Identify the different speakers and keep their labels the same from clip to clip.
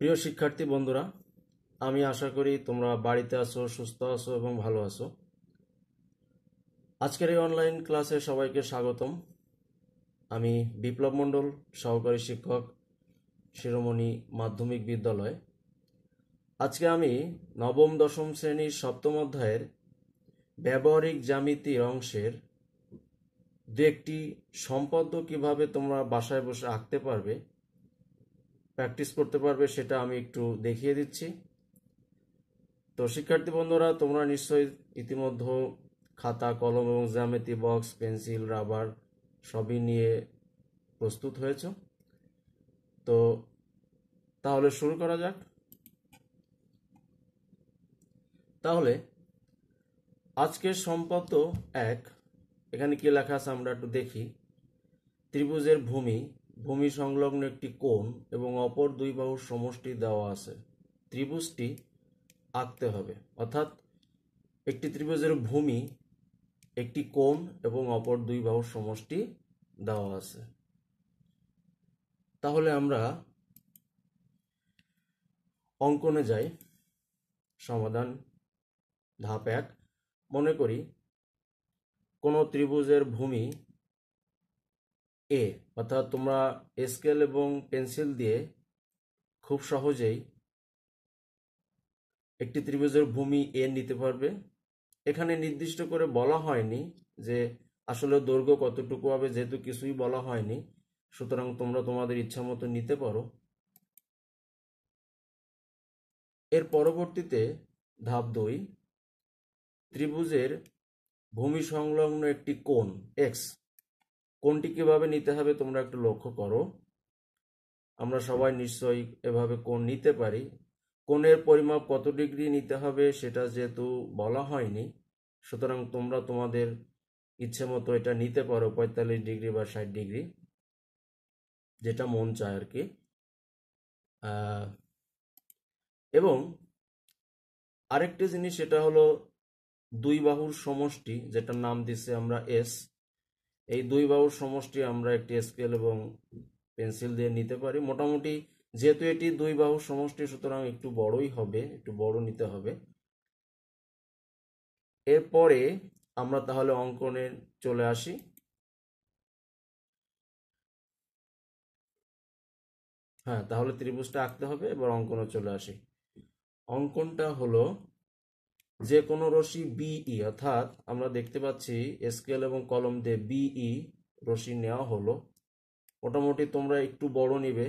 Speaker 1: প্রিয় শিক্ষার্থী বন্ধুরা, আমি আশা করি তোমরা বাড়িতে আছো, সুস্থ আছো এবং ভালো আছো। আজকের এই অনলাইন ক্লাসে সবাইকে স্বাগতম। আমি বিপ্লব মণ্ডল, সহকারী শিক্ষক, শিরোমণি মাধ্যমিক বিদ্যালয়। আজকে আমি নবম দশম শ্রেণীর সপ্তম অধ্যায়ের ব্যবহারিক জ্যামিতির অংশের দু একটি সম্পাদ্য কিভাবে তোমরা বাসায় বসে আঁকতে পারবে, প্র্যাকটিস করতে পারবে, সেটা আমি একটু দেখিয়ে দিচ্ছি। তো শিক্ষার্থী বন্ধুরা, তোমরা নিশ্চয়ই ইতিমধ্যে খাতা, কলম এবং জ্যামিতি বক্স, পেন্সিল, রাবার সবই নিয়ে প্রস্তুত হয়েছ। তো তাহলে শুরু করা যাক। তাহলে আজকের সম্পাদ্য 1, এখানে কি লেখা আছে আমরা একটু দেখি। ত্রিভুজের ভূমি সংলগ্ন একটি কোণ এবং অপর দুই বাহুর সমষ্টি দেওয়া আছে। ত্রিভুজটি আঁকতে হবে, অর্থাৎ একটি ত্রিভুজের ভূমি, একটি কোণ এবং অপর দুই বাহুর সমষ্টি দেওয়া আছে। তাহলে আমরা অঙ্কনে যাই। সমাধান ধাপ 1। মনে করি কোন ত্রিভুজের ভূমি এ, অর্থাৎ তোমরা স্কেল এবং পেন্সিল দিয়ে খুব সহজেই একটি ত্রিভুজের ভূমি এ নিতে পারবে। এখানে নির্দিষ্ট করে বলা হয়নি যে আসলে দৈর্ঘ্য কতটুকু হবে, যেহেতু কিছুই বলা হয়নি, সুতরাং তোমরা তোমাদের ইচ্ছা মতো নিতে পারো। এর পরবর্তীতে ধাপ 2, ত্রিভুজের ভূমি সংলগ্ন একটি কোণ এক্স। কোণটি কিভাবে নিতে হবে তোমরা একটু লক্ষ্য করো। আমরা সবাই নিশ্চয়ই এভাবে কোণ নিতে পারি। কোণের পরিমাপ কত ডিগ্রি নিতে হবে সেটা যেহেতু বলা হয়নি, সুতরাং তোমরা তোমাদের ইচ্ছে মতো এটা নিতে পারো, 45 ডিগ্রি বা 60 ডিগ্রি, যেটা মন চায় আর কি। এবং আরেকটি জিনিস, সেটা হলো দুই বাহুর সমষ্টি, যেটার নাম দিচ্ছি আমরা এস। এই দুই বাহুর সমষ্টি আমরা একটি স্কেল এবং পেন্সিল দিয়ে নিতে পারি। মোটামুটি যেহেতু এটি দুই বাহুর সমষ্টি, সুতরাং একটু বড়ই হবে, একটু বড় নিতে হবে। এরপরে আমরা তাহলে অঙ্কনে চলে আসি। হ্যাঁ, তাহলে ত্রিভুজটা আঁকতে হবে। এবার অঙ্কনে চলে আসি। অঙ্কনটা হলো যে কোনো রশ্মি বিই, অর্থাৎ আমরা দেখতে পাচ্ছি স্কেল এবং কলম দিয়ে বিই রশ্মি নেওয়া হলো। মোটামুটি তোমরা একটু বড় নিবে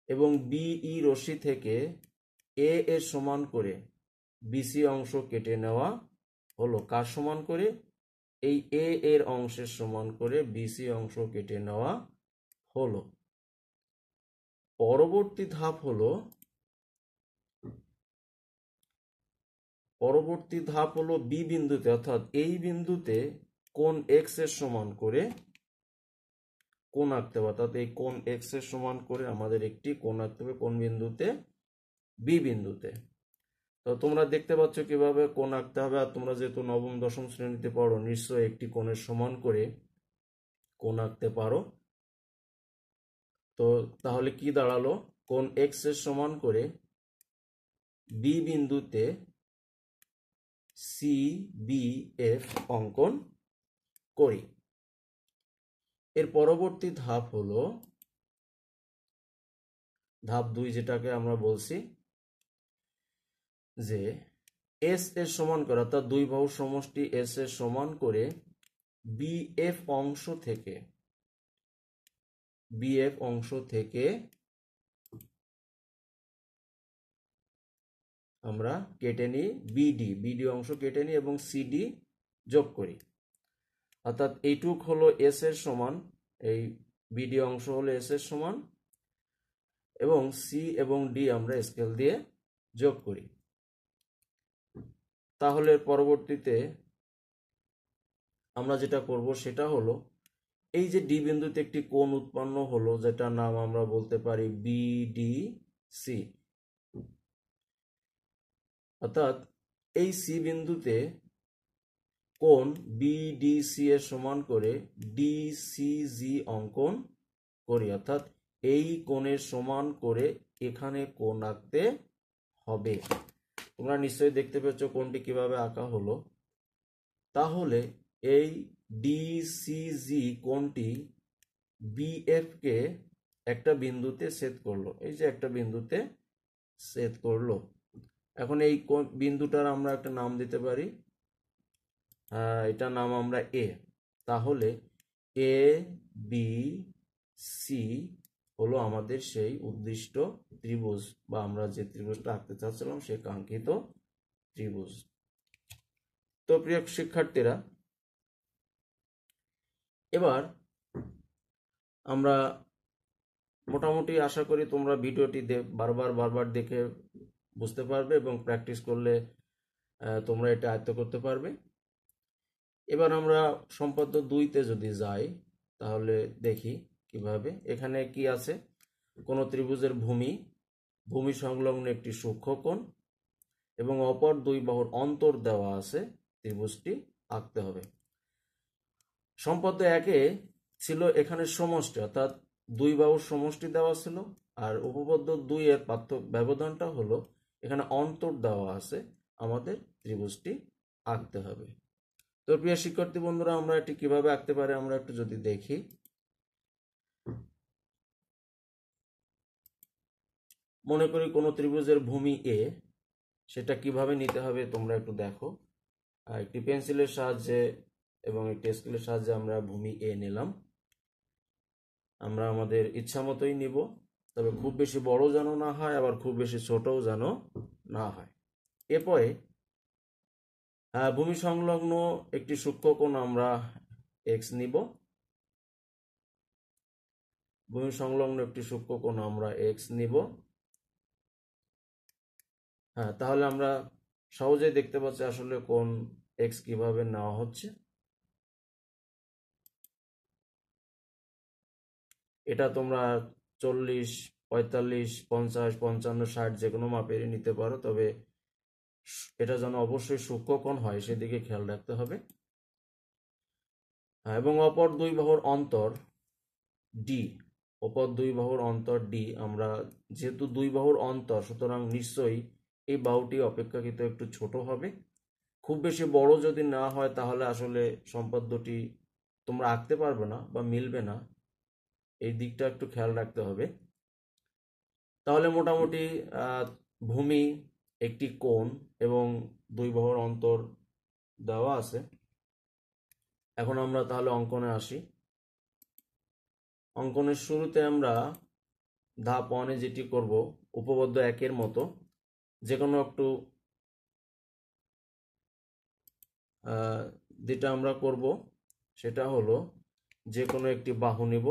Speaker 1: এবং বিই রশ্মি থেকে এ এর সমান করে বিসি অংশ কেটে নেওয়া হলো। কার সমান করে? এই এ এর অংশের সমান করে বিসি অংশ কেটে নেওয়া হলো। পরবর্তী ধাপ হলো বি বিন্দুতে, অর্থাৎ এই বিন্দুতে কোণ এক্স এর সমান করে কোণ আঁকতে হবে। অর্থাৎ এই কোণ এক্স এর সমান করে আমাদের একটি কোণ আঁকতে হবে। কোন বিন্দুতে? বি বিন্দুতে। তো তোমরা দেখতে পাচ্ছ কিভাবে কোণ আঁকতে হবে। আর তোমরা যেহেতু নবম দশম শ্রেণীতে পড়ো, নিশ্চয়ই একটি কোণের সমান করে কোণ আঁকতে পারো। তো তাহলে কি দাঁড়ালো? কোণ এক্স এর সমান করে বি বিন্দুতে সি বি এফ অঙ্কন করি। এর পরবর্তী ধাপ হলো ধাপ 2, যেটাকে আমরা বলছি যে এস এর সমান করে, অর্থাৎ দুই বাহুর সমষ্টি এস এর সমান করে বিএফ অংশ থেকে আমরা কেটে নিই বিডি অংশ কেটে নিই এবং সিডি যোগ করি। অর্থাৎ এইটুক হলো এস এর সমান, এই বিডি অংশ হলো এস এর সমান এবং সি এবং ডি আমরা স্কেল দিয়ে যোগ করি। তাহলে পরবর্তীতে আমরা যেটা করব সেটা হলো এই যে ডি বিন্দুতে একটি কোণ উৎপন্ন হলো, যেটার নাম আমরা বলতে পারি বিডিসি। অর্থাৎ এই সি বিন্দুতে কোণ বিডিসি এর সমান করে ডিসিজি অঙ্কন করি। অর্থাৎ এই কোণের সমান করে এখানে কোণ আঁকতে হবে। তোমরা নিশ্চয়ই দেখতে পেয়েছো কোণটি কিভাবে আঁকা হলো। তাহলে এই ডিসিজি কোণটি বিএফ কে একটা বিন্দুতে ছেদ করলো, এই যে একটা বিন্দুতে ছেদ করলো। এখন এই বিন্দুটার আমরা একটা নাম দিতে পারি, এটার নাম আমরা এ। তাহলে এ বি সি হলো আমাদের সেই উদ্দিষ্ট ত্রিভুজ, বা আমরা যে ত্রিভুজটা আঁকতে চাচ্ছিলাম সেই কাঙ্ক্ষিত ত্রিভুজ। তো প্রিয় শিক্ষার্থীরা, এবার আমরা মোটামুটি আশা করি তোমরা ভিডিওটি বারবার দেখে বুঝতে পারবে এবং প্র্যাকটিস করলে তোমরা এটা আয়ত্ত করতে পারবে। এবার আমরা সম্পাদ্য 2-তে যদি যাই তাহলে দেখি কিভাবে। এখানে কি আছে, কোনো ত্রিভুজের ভূমি সংলগ্ন একটি সূক্ষ্মকোণ এবং অপর দুই বাহুর অন্তর দেওয়া আছে, ত্রিভুজটি আঁকতে হবে। সম্পাদ্য 1-এ ছিল এখানে সমষ্টি, অর্থাৎ দুই বাহুর সমষ্টি দেওয়া ছিল, আর উপপাদ্য 2-এর ব্যবধানটা হলো এখানে অন্তর দেওয়া আছে, আমাদের ত্রিভুজটি আঁকতে হবে। তো প্রিয় শিক্ষার্থী বন্ধুরা, আমরা এটি কিভাবে আঁকতে পারি আমরা একটু যদি দেখি। মনে করি কোনো ত্রিভুজের ভূমি এ, সেটা কিভাবে নিতে হবে তোমরা একটু দেখো। একটি পেন্সিলের সাহায্যে এবং একটি স্কেলের সাহায্যে আমরা ভূমি এ নিলাম। আমরা আমাদের ইচ্ছা মতোই নিব, তবে খুব বেশি বড় যেন না হয়, আবার খুব বেশি ছোটও যেন না হয়। এরপরে ভূমি সংলগ্ন একটি সূক্ষ্মকোণ আমরা এক্স নিব। ভূমি সংলগ্ন একটি সূক্ষ্মকোণ আমরা এক্স নিব। তাহলে আমরা সহজেই দেখতে পাচ্ছি আসলে কোণ এক্স কিভাবে নেওয়া হচ্ছে। এটা তোমরা 40, 45, 50, 55, 60 যে কোনো মাপেরই নিতে পারো, তবে এটা যেন অবশ্যই সূক্ষ্মকোণ হয় সেদিকে খেয়াল রাখতে হবে। এবং অপর দুই বাহুর অন্তর ডি, আমরা যেহেতু দুই বাহুর অন্তর, সুতরাং নিশ্চয়ই এই বাহুটি অপেক্ষাকৃত একটু ছোট হবে। খুব বেশি বড় যদি না হয় তাহলে আসলে সম্পাদ্যটি তোমরা আঁকতে পারবে না বা মিলবে না, এই দিকটা একটু খেয়াল রাখতে হবে। তাহলে মোটামুটি ভূমি, একটি কোণ এবং দুই বাহুর অন্তর দেওয়া আছে। এখন আমরা তাহলে অঙ্কনে আসি। অঙ্কনের শুরুতে আমরা ধাপ 1-এ যেটি করব, উপপাদ্য 1-এর মতো যে কোনো একটু যেটা আমরা করব সেটা হলো যে কোনো একটি বাহু নিব।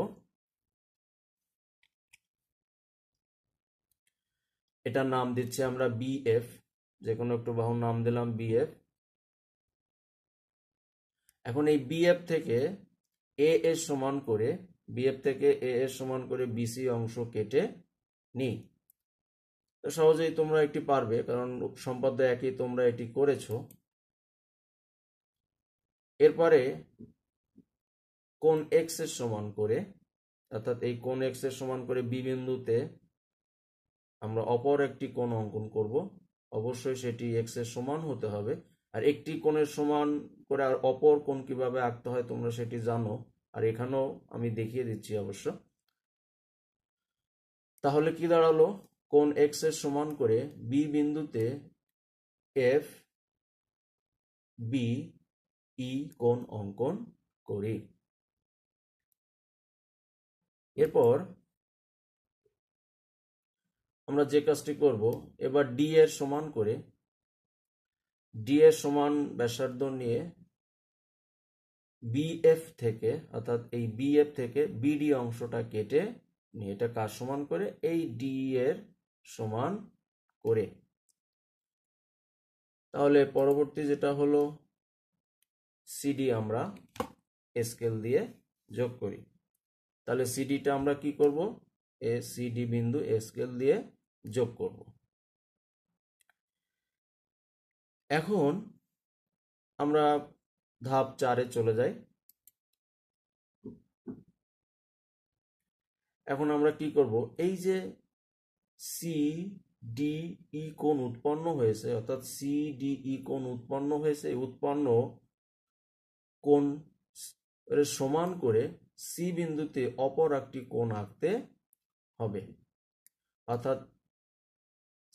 Speaker 1: এটার নাম দিচ্ছি আমরা বিএফ, যে কোনো একটু বাহুর নাম দিলাম বিএফ। এখন এই বিএফ থেকে এ এর সমান করে বিসি অংশ কেটে নিই। তো সহজেই তোমরা এটি পারবে, কারণ সম্পাদ্য 1-এই তোমরা এটি করেছো। এরপরে কোণ এক্স এর সমান করে, অর্থাৎ এই কোণ এক্স এর সমান করে বি বিন্দুতে আমরা অপর একটি কোণ অঙ্কন করব। অবশ্যই সেটি এক্স এর সমান হতে হবে। আর একটি কোণের সমান করে আর অপর কোণ কিভাবে আঁকতে হয় তোমরা সেটি জানো, আর এখানেও আমি দেখিয়ে দিচ্ছি অবশ্য। তাহলে কি দাঁড়ালো, কোণ এক্স এর সমান করে বি বিন্দুতে এফ বি ই কোণ অঙ্কন করি। এরপর আমরা যে কাজটি করব, এবার ডি এর সমান ব্যাসার্ধ নিয়ে বিএফ থেকে, অর্থাৎ এই বিএফ থেকে বিডি অংশটা কেটে নিয়ে এটা কার সমান করে, এই ডি এর সমান করে। তাহলে পরবর্তী যেটা হলো সিডি আমরা স্কেল দিয়ে যোগ করি। তাহলে সিডিটা আমরা কি করব, সিডি বিন্দু স্কেল দিয়ে যোগ করব। এখন আমরা ধাপ 4-এ চলে যাই। এখন আমরা কি করব, এই যে সি ডি ই কোণ উৎপন্ন হয়েছে, অর্থাৎ সি ডি ই কোণ উৎপন্ন হয়েছে, এই উৎপন্ন কোণ এর সমান করে সি বিন্দুতে অপর একটি কোণ আঁকতে হবে। অর্থাৎ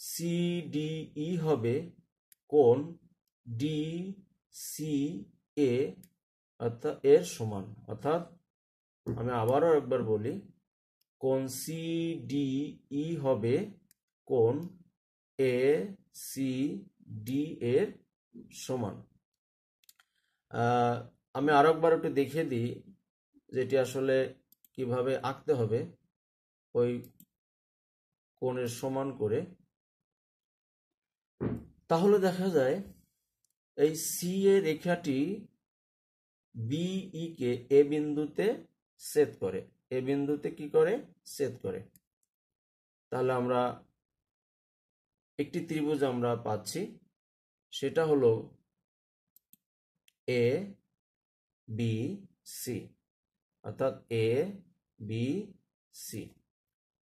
Speaker 1: সি ডি ই হবে কোণ ডি সি এ অর্থাৎ এর সমান। অর্থাৎ আমি আবারও একবার বলি, কোণ সি ডি ই হবে কোণ এ সি ডি এর সমান। আমি আরো একবার একটু দেখিয়ে দিই যেটি আসলে কিভাবে আঁকতে হবে ওই কোণের সমান করে। তাহলে দেখা যায় এই সি এর রেখাটি বিই কে এ বিন্দুতে ছেদ করে, এ বিন্দুতে কি করে, ছেদ করে। তাহলে আমরা একটি ত্রিভুজ আমরা পাচ্ছি, সেটা হলো এ বি সি, অর্থাৎ এ বি সি।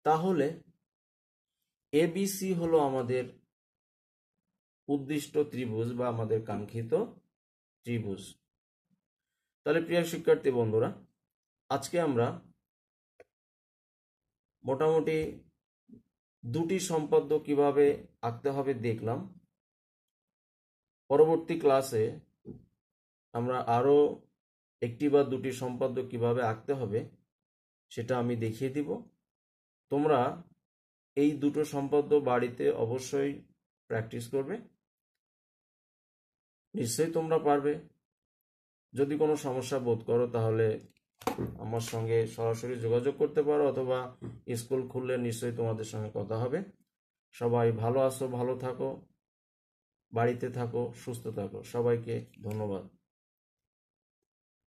Speaker 1: তাহলে এ বি সি হলো আমাদের উদ্দিষ্ট ত্রিভুজ বা আমাদের কাঙ্ক্ষিত ত্রিভুজ। তাহলে প্রিয় শিক্ষার্থী বন্ধুরা, আজকে আমরা মোটামুটি দুটি সম্পাদ্য কিভাবে আঁকতে হবে দেখলাম। পরবর্তী ক্লাসে আমরা আরো একটি বা দুটি সম্পাদ্য কিভাবে আঁকতে হবে সেটা আমি দেখিয়ে দিব। তোমরা এই দুটো সম্পাদ্য বাড়িতে অবশ্যই প্র্যাকটিস করবে, নিশ্চয়ই তোমরা পারবে। যদি কোনো সমস্যা বোধ করো তাহলে আমার সঙ্গে সরাসরি যোগাযোগ করতে পারো, অথবা স্কুল খুললে নিশ্চয়ই তোমাদের সঙ্গে কথা হবে। সবাই ভালো আছো, ভালো থাকো, বাড়িতে থাকো, সুস্থ থাকো। সবাইকে ধন্যবাদ।